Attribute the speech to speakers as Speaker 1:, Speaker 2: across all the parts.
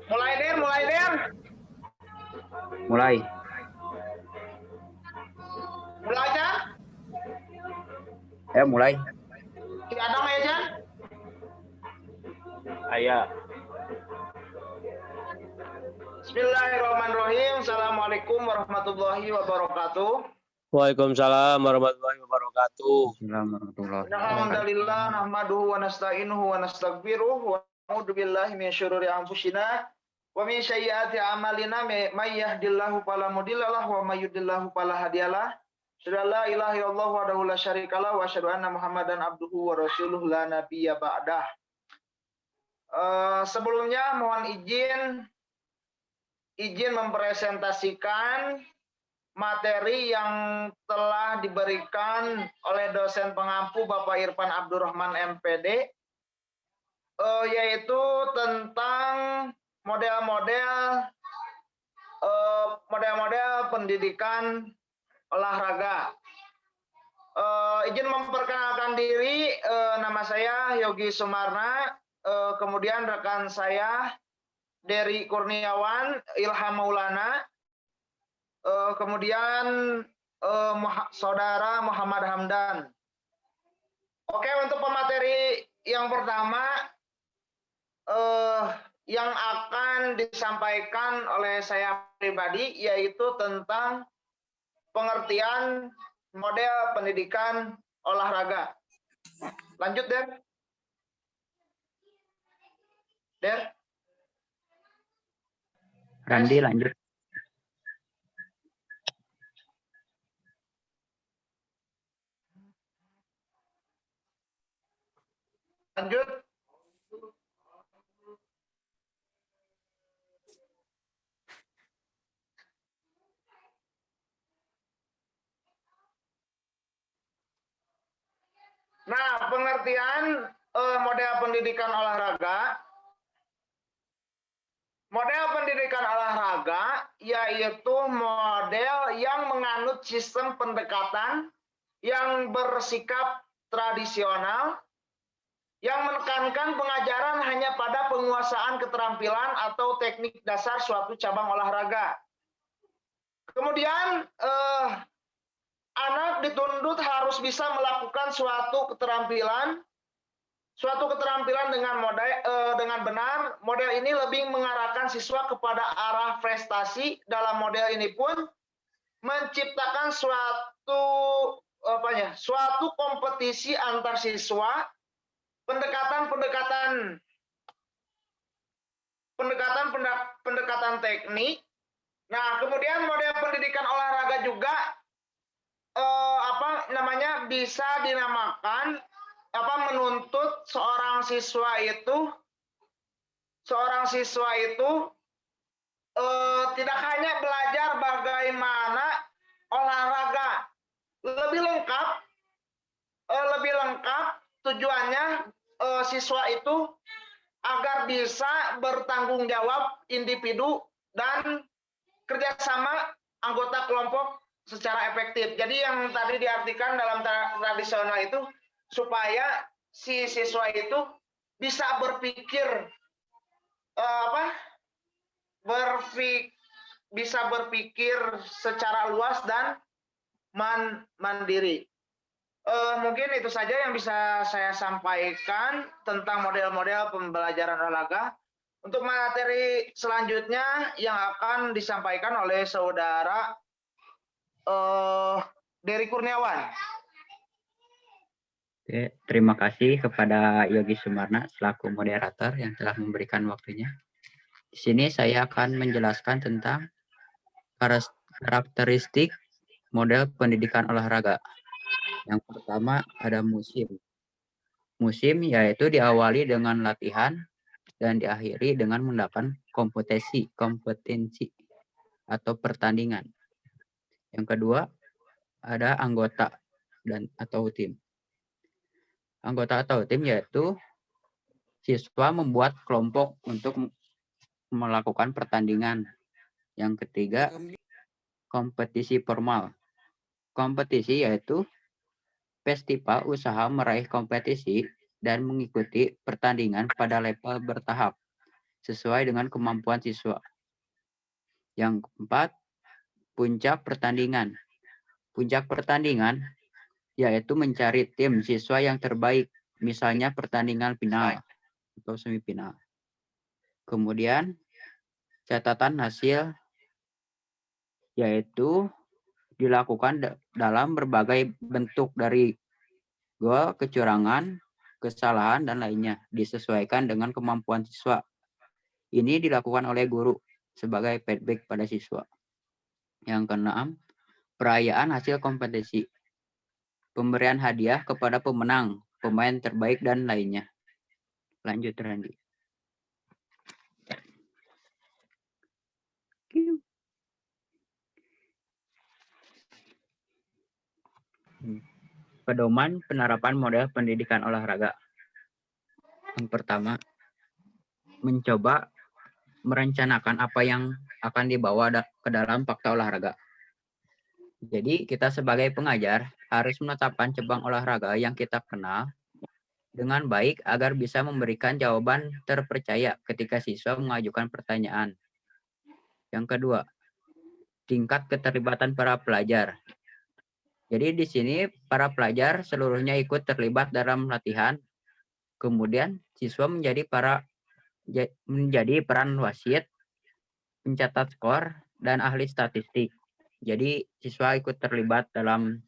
Speaker 1: Mulai Der.
Speaker 2: Mulai.
Speaker 1: Mulai aja.
Speaker 2: Mulai.
Speaker 1: Si Adam aja.
Speaker 3: Ayah.
Speaker 1: Bismillahirrahmanirrahim. Assalamualaikum warahmatullahi wabarakatuh.
Speaker 3: Waalaikumsalam warahmatullahi wabarakatuh.
Speaker 1: Alhamdulillah nahmaduhu wa nasta'inuhu wa nastaghfiruh wa na'udzu billahi min syururi anfusina wa min sayyiati a'malina may yahdihillahu fala mudhillalah wa may yudhlilhu fala hadiyalah. Asyhadu la ilaha illallah wahdahu la syarikalah wa asyhadu anna Muhammadan abduhu wa rasuluh la nabiyya ba'dah. Sebelumnya mohon izin mempresentasikan materi yang telah diberikan oleh dosen pengampu Bapak Irfan Abdurrahman MPD, yaitu tentang model-model pendidikan olahraga. Izin memperkenalkan diri, nama saya Yogi Sumarna, kemudian rekan saya Dery Kurniawan, Ilham Maulana, kemudian saudara Muhammad Hamdan. Oke, untuk pemateri yang pertama yang akan disampaikan oleh saya pribadi yaitu tentang pengertian model pendidikan olahraga. Lanjut, Der.
Speaker 2: Randi, lanjut.
Speaker 1: Lanjut. Nah, pengertian model pendidikan olahraga. Model pendidikan olahraga yaitu model yang menganut sistem pendekatan yang bersikap tradisional, yang menekankan pengajaran hanya pada penguasaan keterampilan atau teknik dasar suatu cabang olahraga. Kemudian anak dituntut harus bisa melakukan suatu keterampilan dengan benar. Model ini lebih mengarahkan siswa kepada arah prestasi. Dalam model ini pun menciptakan suatu kompetisi antar siswa, pendekatan teknik. Nah, kemudian model pendidikan olahraga juga bisa dinamakan menuntut seorang siswa itu tidak hanya belajar bagaimana olahraga lebih lengkap tujuannya siswa itu agar bisa bertanggung jawab individu dan kerjasama anggota kelompok secara efektif. Jadi yang tadi diartikan dalam tradisional itu supaya si siswa itu bisa berpikir secara luas dan mandiri. Mungkin itu saja yang bisa saya sampaikan tentang model-model pembelajaran olahraga. Untuk materi selanjutnya yang akan disampaikan oleh saudara Dery Kurniawan.
Speaker 2: Oke, terima kasih kepada Yogi Sumarna selaku moderator yang telah memberikan waktunya. Di sini saya akan menjelaskan tentang karakteristik model pendidikan olahraga. Yang pertama ada musim. Musim yaitu diawali dengan latihan dan diakhiri dengan mendapat kompetensi atau pertandingan. Yang kedua ada anggota atau tim. Anggota atau tim yaitu siswa membuat kelompok untuk melakukan pertandingan. Yang ketiga, kompetisi formal. Kompetisi yaitu festival usaha meraih kompetisi dan mengikuti pertandingan pada level bertahap. sesuai dengan kemampuan siswa. Yang keempat, puncak pertandingan. Puncak pertandingan yaitu mencari tim siswa yang terbaik, misalnya pertandingan final atau semifinal. Kemudian, catatan hasil yaitu dilakukan dalam berbagai bentuk dari gol, kecurangan, kesalahan, dan lainnya, disesuaikan dengan kemampuan siswa. Ini dilakukan oleh guru sebagai feedback pada siswa. Yang keenam, perayaan hasil kompetisi. Pemberian hadiah kepada pemenang, pemain terbaik, dan lainnya. Lanjut, Randy. Pedoman penerapan model pendidikan olahraga. Yang pertama, mencoba merencanakan apa yang akan dibawa ke dalam fakta olahraga. Jadi kita sebagai pengajar harus menetapkan cabang olahraga yang kita kenal dengan baik agar bisa memberikan jawaban terpercaya ketika siswa mengajukan pertanyaan. Yang kedua, tingkat keterlibatan para pelajar. Jadi di sini para pelajar seluruhnya ikut terlibat dalam latihan. Kemudian siswa menjadi peran wasit, pencatat skor, dan ahli statistik. Jadi siswa ikut terlibat dalam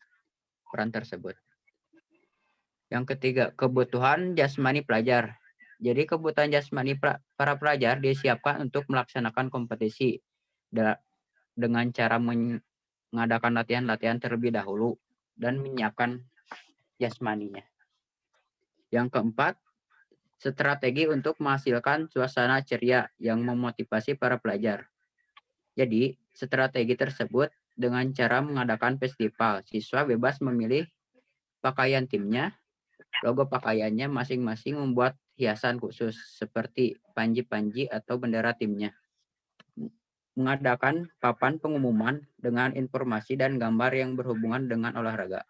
Speaker 2: peran tersebut. Yang ketiga, kebutuhan jasmani pelajar. Jadi kebutuhan jasmani para pelajar disiapkan untuk melaksanakan kompetisi dengan cara mengadakan latihan-latihan terlebih dahulu dan menyiapkan jasmaninya. Yang keempat, strategi untuk menghasilkan suasana ceria yang memotivasi para pelajar. Jadi, strategi tersebut dengan cara mengadakan festival. Siswa bebas memilih pakaian timnya, logo pakaiannya masing-masing membuat hiasan khusus seperti panji-panji atau bendera timnya. Mengadakan papan pengumuman dengan informasi dan gambar yang berhubungan dengan olahraga.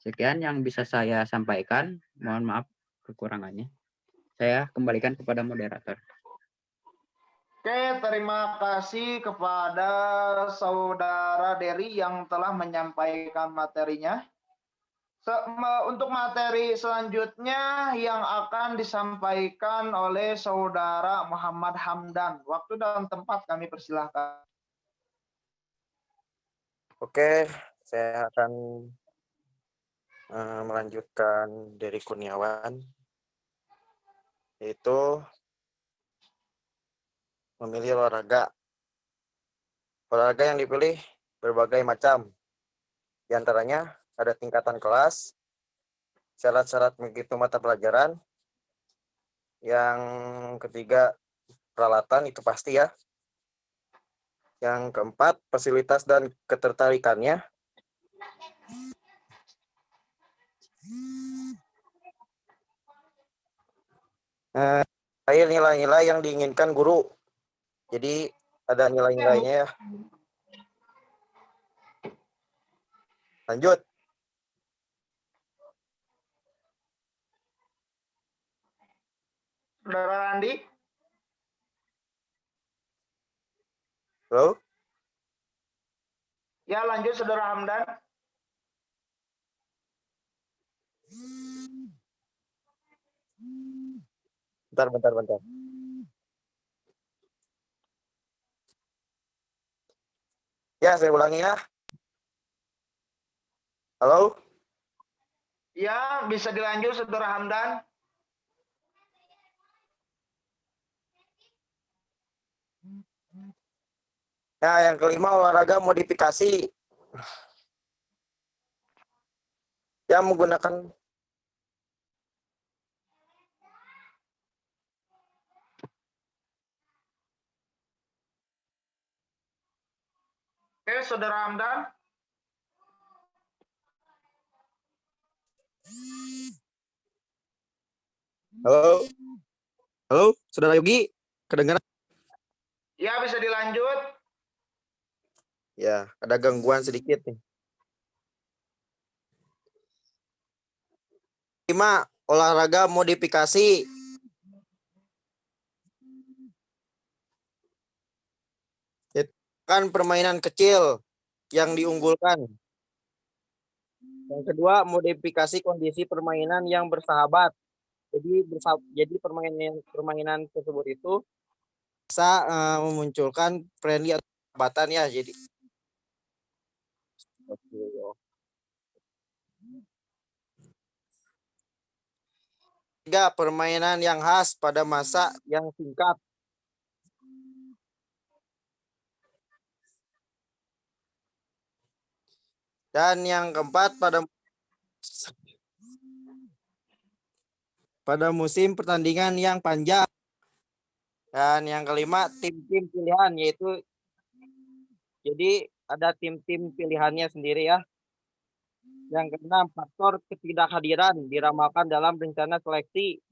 Speaker 2: Sekian yang bisa saya sampaikan. Mohon maaf kekurangannya. Saya kembalikan kepada moderator.
Speaker 1: Oke, terima kasih kepada Saudara Dery yang telah menyampaikan materinya. Untuk materi selanjutnya yang akan disampaikan oleh Saudara Muhammad Hamdan. Waktu dan tempat kami persilahkan.
Speaker 4: Oke, saya akan melanjutkan dari Kurniawan, yaitu memilih olahraga. Olahraga yang dipilih berbagai macam. Di antaranya ada tingkatan kelas, syarat-syarat menghitung mata pelajaran. Yang ketiga, peralatan itu pasti ya. Yang keempat, fasilitas dan ketertarikannya. Nilai-nilai yang diinginkan guru. Jadi ada nilai-nilainya ya. Lanjut.
Speaker 1: Saudara Andi.
Speaker 4: Halo?
Speaker 1: Ya, lanjut Saudara Hamdan.
Speaker 4: Bentar. Ya, saya ulangi ya. Halo?
Speaker 1: Ya, bisa dilanjut Saudara Hamdan.
Speaker 4: Nah, yang kelima olahraga modifikasi. Yang menggunakan
Speaker 1: Oke, Saudara Hamdan.
Speaker 4: Halo? Halo, Saudara Yogi? Kedengaran?
Speaker 1: Ya, bisa dilanjut.
Speaker 4: Ya, ada gangguan sedikit nih. 5. Olahraga modifikasi. menciptakan permainan kecil yang diunggulkan. Yang kedua, modifikasi kondisi permainan yang bersahabat. Jadi permainan tersebut itu bisa memunculkan friendly atau persahabatan ya. Jadi tiga, permainan yang khas pada masa yang singkat. Dan yang keempat, pada musim pertandingan yang panjang. Dan yang kelima, tim-tim pilihan, yaitu jadi ada tim-tim pilihannya sendiri ya. Yang keenam, faktor ketidakhadiran diramalkan dalam rencana seleksi.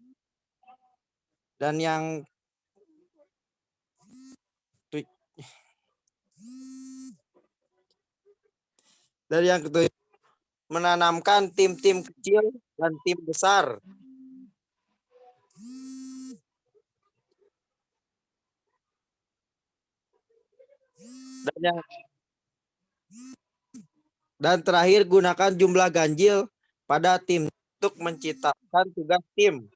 Speaker 4: Dan yang ketujuh, menanamkan tim-tim kecil dan tim besar. Dan terakhir, gunakan jumlah ganjil pada tim untuk menciptakan tugas tim.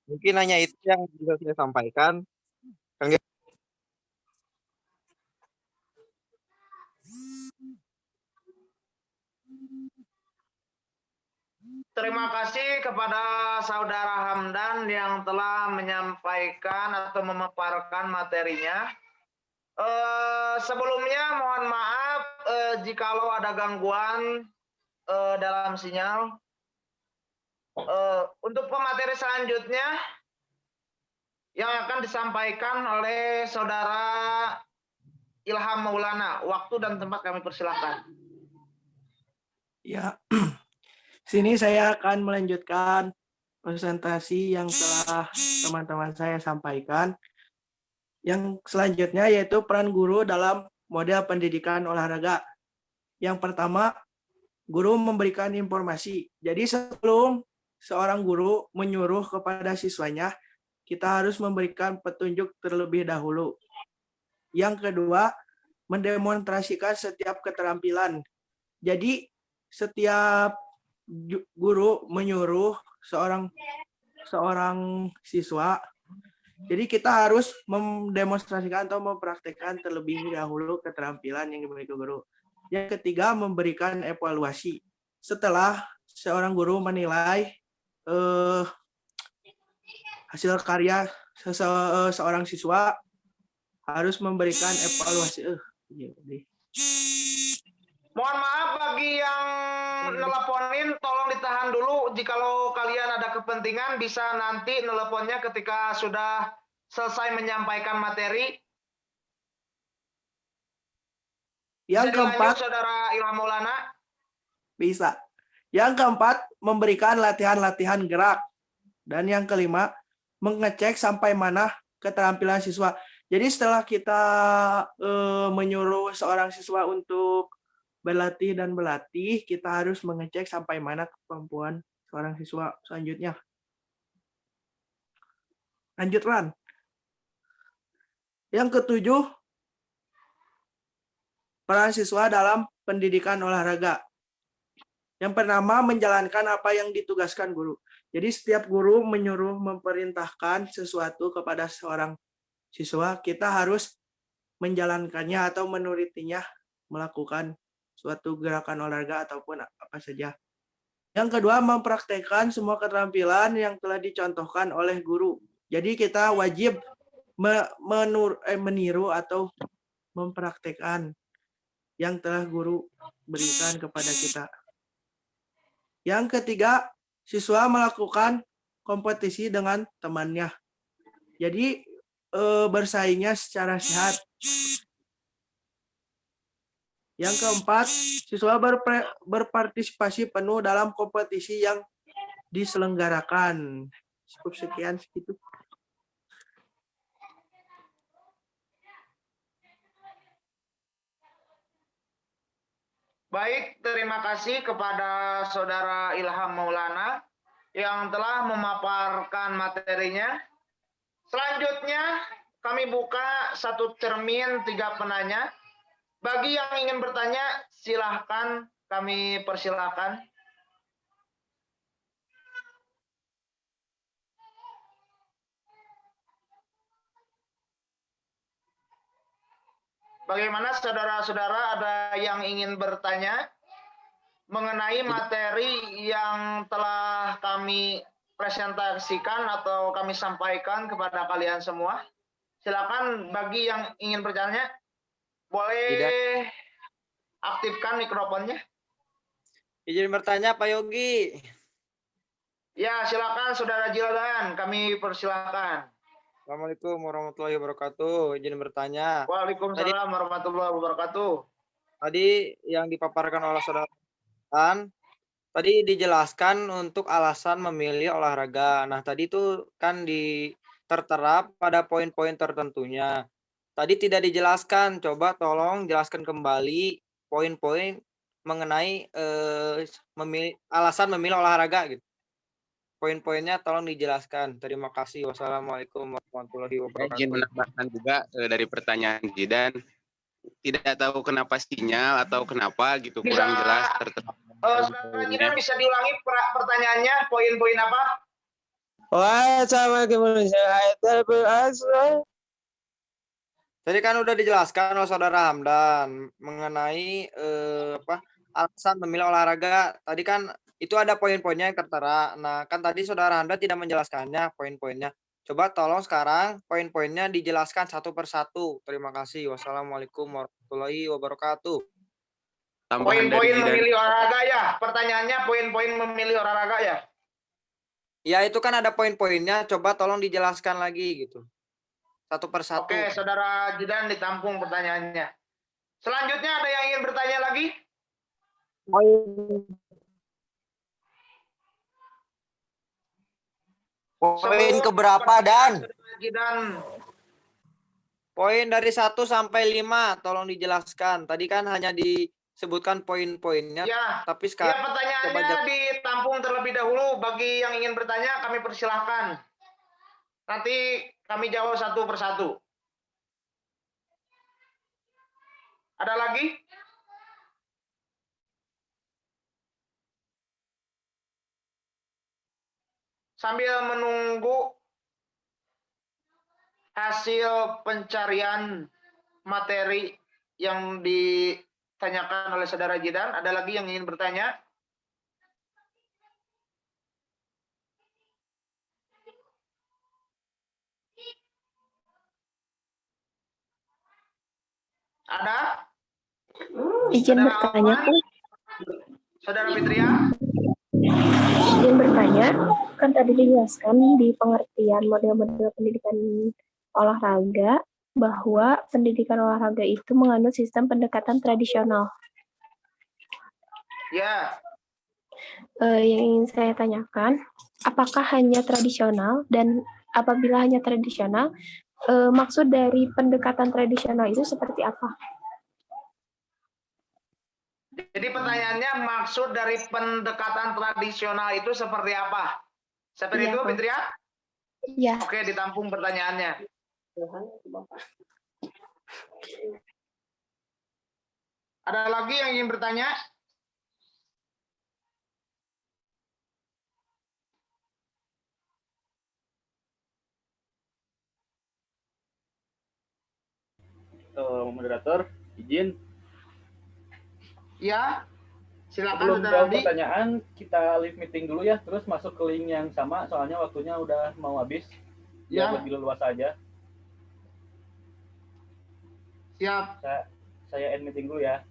Speaker 4: Mungkin hanya itu yang bisa saya sampaikan.
Speaker 1: Terima kasih kepada Saudara Hamdan yang telah menyampaikan atau memaparkan materinya. Sebelumnya mohon maaf jikalau ada gangguan dalam sinyal. Untuk pemateri selanjutnya yang akan disampaikan oleh Saudara Ilham Maulana. Waktu dan tempat kami persilahkan.
Speaker 5: Ya, sini saya akan melanjutkan presentasi yang telah teman-teman saya sampaikan. Yang selanjutnya yaitu peran guru dalam model pendidikan olahraga. Yang pertama, guru memberikan informasi. Jadi sebelum seorang guru menyuruh kepada siswanya, kita harus memberikan petunjuk terlebih dahulu. Yang kedua, mendemonstrasikan setiap keterampilan. Jadi setiap guru menyuruh seorang siswa, jadi kita harus mendemonstrasikan atau mempraktekkan terlebih dahulu keterampilan yang dimiliki guru. Yang ketiga, memberikan evaluasi. Setelah seorang guru menilai hasil karya seorang siswa, harus memberikan evaluasi.
Speaker 1: Mohon maaf bagi yang nelponin, tolong ditahan dulu. Jikalau kalian ada kepentingan, bisa nanti nelponnya ketika sudah selesai menyampaikan materi.
Speaker 5: Yang keempat,
Speaker 1: Saudara Ilham Maulana.
Speaker 5: Bisa. Yang keempat, memberikan latihan-latihan gerak. Dan yang kelima, mengecek sampai mana keterampilan siswa. Jadi setelah kita menyuruh seorang siswa untuk berlatih dan berlatih, kita harus mengecek sampai mana kemampuan seorang siswa selanjutnya. Lanjut, Ran. Yang ketujuh, peran siswa dalam pendidikan olahraga. Yang pertama, menjalankan apa yang ditugaskan guru. Jadi setiap guru menyuruh memerintahkan sesuatu kepada seorang siswa, kita harus menjalankannya atau menurutinya melakukan suatu gerakan olahraga ataupun apa saja. Yang kedua, mempraktekkan semua keterampilan yang telah dicontohkan oleh guru. Jadi kita wajib meniru atau mempraktekkan yang telah guru berikan kepada kita. Yang ketiga, siswa melakukan kompetisi dengan temannya. Jadi bersaingnya secara sehat. Yang keempat, siswa berpartisipasi penuh dalam kompetisi yang diselenggarakan. Cukup sekian segitu.
Speaker 1: Baik, terima kasih kepada Saudara Ilham Maulana yang telah memaparkan materinya. Selanjutnya kami buka satu cermin 3 penanya. Bagi yang ingin bertanya, silahkan kami persilahkan. Bagaimana saudara-saudara, ada yang ingin bertanya mengenai materi yang telah kami presentasikan atau kami sampaikan kepada kalian semua? Silakan bagi yang ingin bertanya, boleh aktifkan mikrofonnya.
Speaker 4: Izin bertanya Pak Yogi.
Speaker 1: Ya, silakan Saudara Jildan, kami persilakan.
Speaker 4: Assalamualaikum warahmatullahi wabarakatuh. Izin bertanya.
Speaker 1: Waalaikumsalam warahmatullahi wabarakatuh.
Speaker 4: Tadi yang dipaparkan oleh saudara kan, tadi dijelaskan untuk alasan memilih olahraga. Nah, tadi itu kan tertera pada poin-poin tertentunya. Tadi tidak dijelaskan. Coba tolong jelaskan kembali poin-poin mengenai alasan memilih olahraga gitu. Poin-poinnya tolong dijelaskan. Terima kasih. Wassalamualaikum warahmatullahi
Speaker 6: Saya
Speaker 4: wabarakatuh.
Speaker 6: ingin menambahkan juga dari pertanyaan Jidan, tidak tahu kenapa sinyal atau kenapa gitu kurang jelas tertera.
Speaker 1: Saudara Jidan, bisa diulangi pertanyaannya, poin-poin apa?
Speaker 4: Tadi kan udah dijelaskan oleh saudara Hamdan mengenai alasan memilih olahraga. Tadi kan itu ada poin-poinnya yang tertera. Nah, kan tadi saudara Hamdan tidak menjelaskannya poin-poinnya. Coba tolong sekarang poin-poinnya dijelaskan satu persatu. Terima kasih. Wassalamualaikum warahmatullahi wabarakatuh.
Speaker 6: Tambahan dari
Speaker 1: Poin-poin
Speaker 6: Jidan.
Speaker 1: memilih olahraga ya? Pertanyaannya poin-poin memilih olahraga ya?
Speaker 4: Ya, itu kan ada poin-poinnya. Coba tolong dijelaskan lagi gitu. Satu persatu.
Speaker 1: Oke, Saudara Jidan ditampung pertanyaannya. Selanjutnya ada yang ingin bertanya lagi?
Speaker 4: Poin keberapa, Dan?
Speaker 1: Jidan.
Speaker 4: Poin dari 1 sampai 5, tolong dijelaskan. Tadi kan hanya disebutkan poin-poinnya,
Speaker 1: Ya,
Speaker 4: tapi
Speaker 1: ya
Speaker 4: sekarang
Speaker 1: pertanyaannya ditampung terlebih dahulu. Bagi yang ingin bertanya, kami persilahkan. Nanti kami jawab satu persatu. Ada lagi? Sambil menunggu hasil pencarian materi yang ditanyakan oleh Saudara Jidan, ada lagi yang ingin bertanya? Ada?
Speaker 7: Izin
Speaker 1: Saudara
Speaker 7: bertanya,
Speaker 1: Alvan?
Speaker 7: Pak.
Speaker 1: Saudara Fitria?
Speaker 7: Izin bertanya, kan tadi dijelaskan di pengertian model-model pendidikan olahraga bahwa pendidikan olahraga itu mengandung sistem pendekatan tradisional.
Speaker 1: Ya.
Speaker 7: Yang ingin saya tanyakan, apakah hanya tradisional, dan apabila hanya tradisional, maksud dari pendekatan tradisional itu seperti apa?
Speaker 1: Jadi pertanyaannya, maksud dari pendekatan tradisional itu seperti apa? Seperti
Speaker 7: Iya,
Speaker 1: itu,
Speaker 7: Pak.
Speaker 1: Fitria?
Speaker 7: Ya.
Speaker 1: Oke, ditampung pertanyaannya. Ada lagi yang ingin bertanya?
Speaker 8: Moderator, izin.
Speaker 1: Ya, silakan
Speaker 8: Sebelum
Speaker 1: Saudara
Speaker 8: jawab
Speaker 1: Aldi.
Speaker 8: pertanyaan, kita live meeting dulu ya, terus masuk ke link yang sama, soalnya waktunya udah mau habis.
Speaker 1: Ya.
Speaker 8: Biar lebih luas aja.
Speaker 1: Siap.
Speaker 8: Saya end meeting dulu ya.